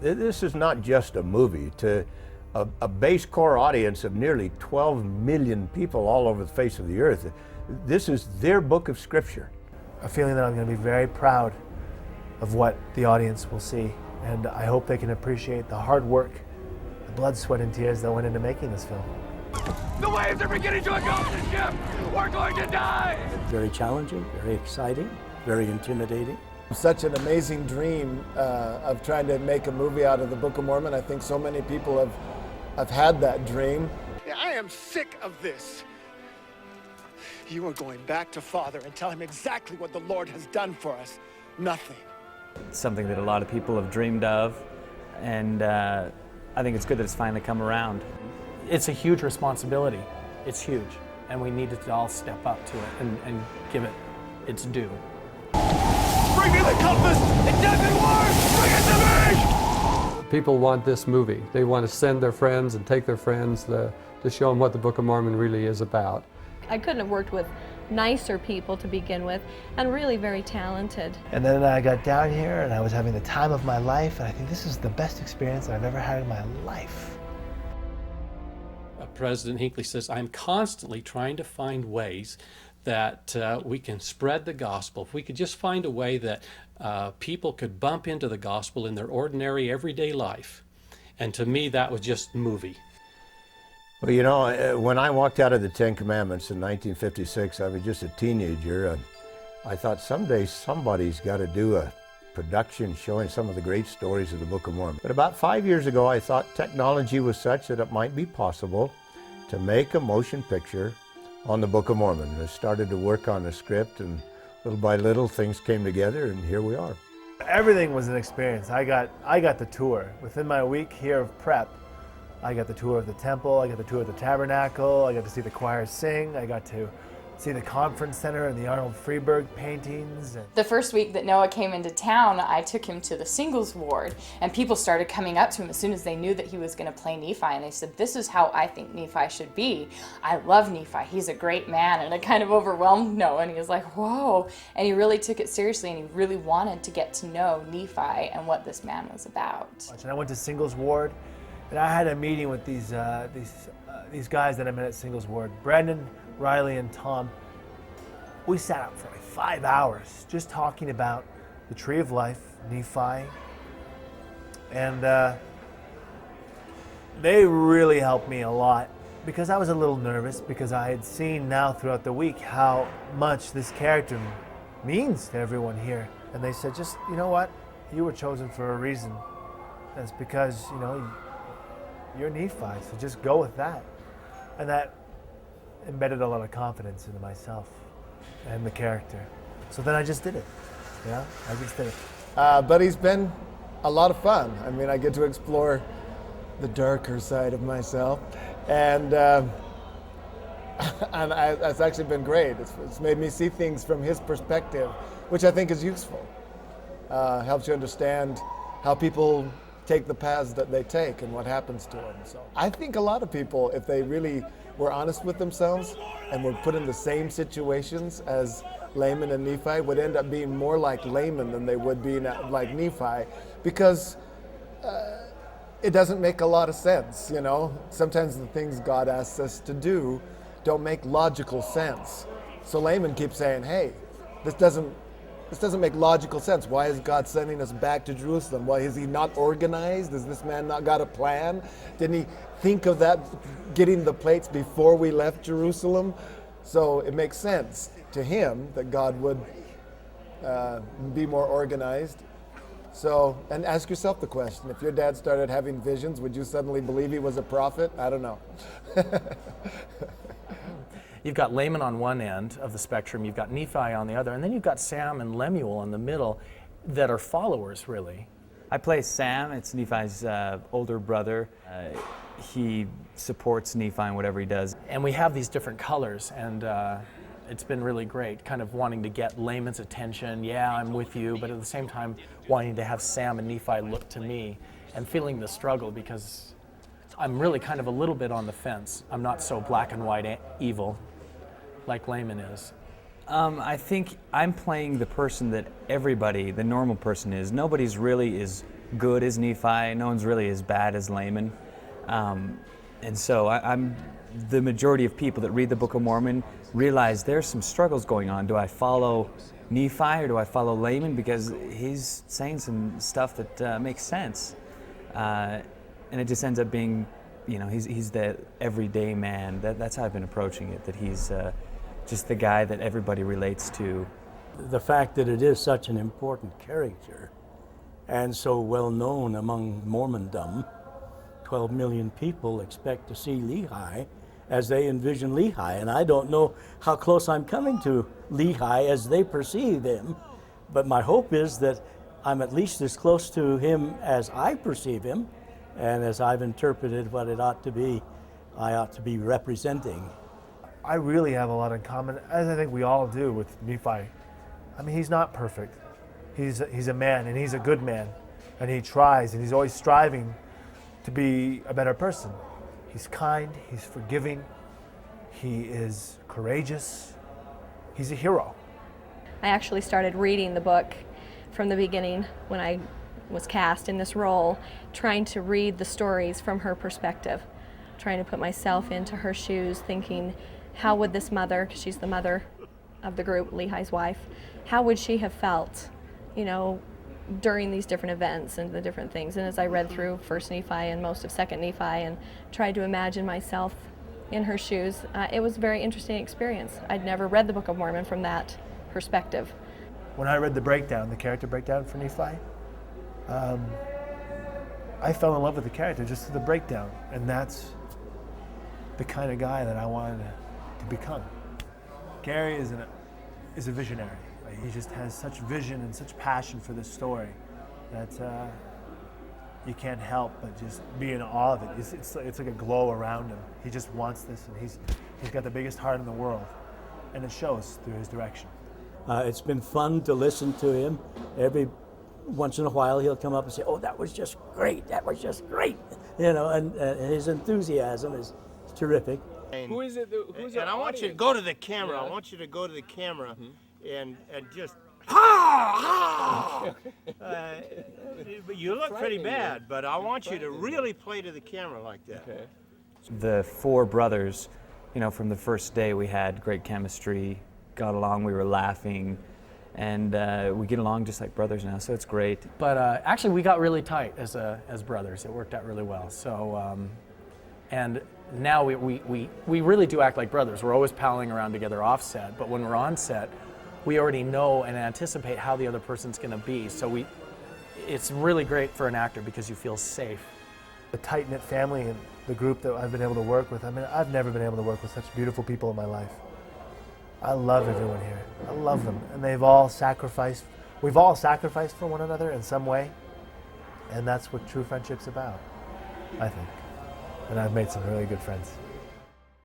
This is not just a movie. To a base core audience of nearly 12 million people all over the face of the earth, this is their book of Scripture. A feeling that I'm going to be very proud of what the audience will see, and I hope they can appreciate the hard work, the blood, sweat, and tears that went into making this film. The waves are beginning to engulf the ship! We're going to die! Very challenging, very exciting, very intimidating. Such an amazing dream of trying to make a movie out of the Book of Mormon. I think so many people have had that dream. I am sick of this. You are going back to Father and tell him exactly what the Lord has done for us. Nothing. It's something that a lot of people have dreamed of, and I think it's good that it's finally come around. It's a huge responsibility. It's huge, and we need to all step up to it and give it its due. Bring me the compass! It doesn't work! Bring it to me! People want this movie. They want to send their friends and take their friends to show them what the Book of Mormon really is about. I couldn't have worked with nicer people to begin with, and really very talented. And then I got down here and I was having the time of my life, and I think this is the best experience I've ever had in my life. President Hinckley says, I'm constantly trying to find ways that we can spread the gospel. If we could just find a way that people could bump into the gospel in their ordinary, everyday life. And to me, that was just movie. Well, you know, when I walked out of the Ten Commandments in 1956, I was just a teenager. I thought someday somebody's got to do a production showing some of the great stories of the Book of Mormon. But about 5 years ago, I thought technology was such that it might be possible to make a motion picture on the Book of Mormon. I started to work on the script, and little by little things came together, and here we are. Everything was an experience. I got the tour. Within my week here of prep, I got the tour of the temple, I got the tour of the tabernacle, I got to see the choir sing, I got to see the conference center and the Arnold Freeberg paintings. The first week that Noah came into town, I took him to the singles ward, and people started coming up to him as soon as they knew that he was going to play Nephi, and they said, this is how I think Nephi should be. I love Nephi, he's a great man, and it kind of overwhelmed Noah, and he was like, whoa, and he really took it seriously, and he really wanted to get to know Nephi and what this man was about. And I went to singles ward, and I had a meeting with these guys that I met at singles ward, Brandon, Riley, and Tom. We sat up for like 5 hours just talking about the Tree of Life, Nephi, and they really helped me a lot because I was a little nervous because I had seen now throughout the week how much this character means to everyone here. And they said, just, you know what, you were chosen for a reason. That's because, you know, you're Nephi, so just go with that. And that embedded a lot of confidence into myself and the character. So then I just did it. Yeah, I just did it. But he's been a lot of fun. I mean, I get to explore the darker side of myself, and it's actually been great. It's made me see things from his perspective, which I think is useful. Helps you understand how people take the paths that they take and what happens to them. So I think a lot of people, if they really were honest with themselves and were put in the same situations as Laman and Nephi, would end up being more like Laman than they would be like Nephi, because it doesn't make a lot of sense, you know? Sometimes the things God asks us to do don't make logical sense. So Laman keeps saying, hey, this doesn't make logical sense. Why is God sending us back to Jerusalem? Why is he not organized? Has this man not got a plan? Didn't he think of that, getting the plates before we left Jerusalem? So it makes sense to him that God would be more organized. So, and ask yourself the question, if your dad started having visions, would you suddenly believe he was a prophet? I don't know. You've got Laman on one end of the spectrum, you've got Nephi on the other, and then you've got Sam and Lemuel in the middle that are followers, really. I play Sam. It's Nephi's older brother. He supports Nephi in whatever he does. And we have these different colors, and it's been really great, kind of wanting to get Laman's attention. Yeah, I'm with you, but at the same time wanting to have Sam and Nephi look to me and feeling the struggle, because I'm really kind of a little bit on the fence. I'm not so black and white evil like Laman is. I think I'm playing the person that everybody, the normal person is. Nobody's really is good as Nephi. No one's really as bad as Laman. And so I'm the majority of people that read the Book of Mormon realize there's some struggles going on. Do I follow Nephi or do I follow Laman? Because he's saying some stuff that makes sense. And it just ends up being, you know, he's the everyday man. That's how I've been approaching it, that he's just the guy that everybody relates to. The fact that it is such an important character and so well known among Mormondom, 12 million people expect to see Lehi as they envision Lehi. And I don't know how close I'm coming to Lehi as they perceive him, but my hope is that I'm at least as close to him as I perceive him, and as I've interpreted what it ought to be, I ought to be representing. I really have a lot in common, as I think we all do, with Nephi. I mean, he's not perfect. He's a man, and he's a good man, and he tries, and he's always striving to be a better person. He's kind, he's forgiving, he is courageous, he's a hero. I actually started reading the book from the beginning when I was cast in this role, trying to read the stories from her perspective, trying to put myself into her shoes, thinking, how would this mother, because she's the mother of the group, Lehi's wife, how would she have felt, you know, during these different events and the different things. And as I read through 1st Nephi and most of 2nd Nephi and tried to imagine myself in her shoes, it was a very interesting experience. I'd never read the Book of Mormon from that perspective. When I read the breakdown, the character breakdown for Nephi, I fell in love with the character just through the breakdown, and that's the kind of guy that I wanted to become. Gary is a visionary. He just has such vision and such passion for this story that you can't help but just be in awe of it. It's like a glow around him. He just wants this, and he's got the biggest heart in the world, and it shows through his direction. It's been fun to listen to him. Every once in a while he'll come up and say, "Oh, that was just great, that was just great," you know, and his enthusiasm is terrific. Who is it? Who's and I want you to go to the camera. Yeah. I want you to go to the camera and just you look pretty bad, but I want you to really play to the camera like that. Okay. The 4 brothers, you know, from the first day we had great chemistry, got along, we were laughing, and we get along just like brothers now, so it's great. But actually we got really tight as brothers. It worked out really well. So, and now we really do act like brothers. We're always palling around together off set, but when we're on set, we already know and anticipate how the other person's going to be. So it's really great for an actor because you feel safe. The tight-knit family and the group that I've been able to work with, I mean, I've never been able to work with such beautiful people in my life. I love everyone here. I love them. And we've all sacrificed for one another in some way. And that's what true friendship's about, I think. And I've made some really good friends.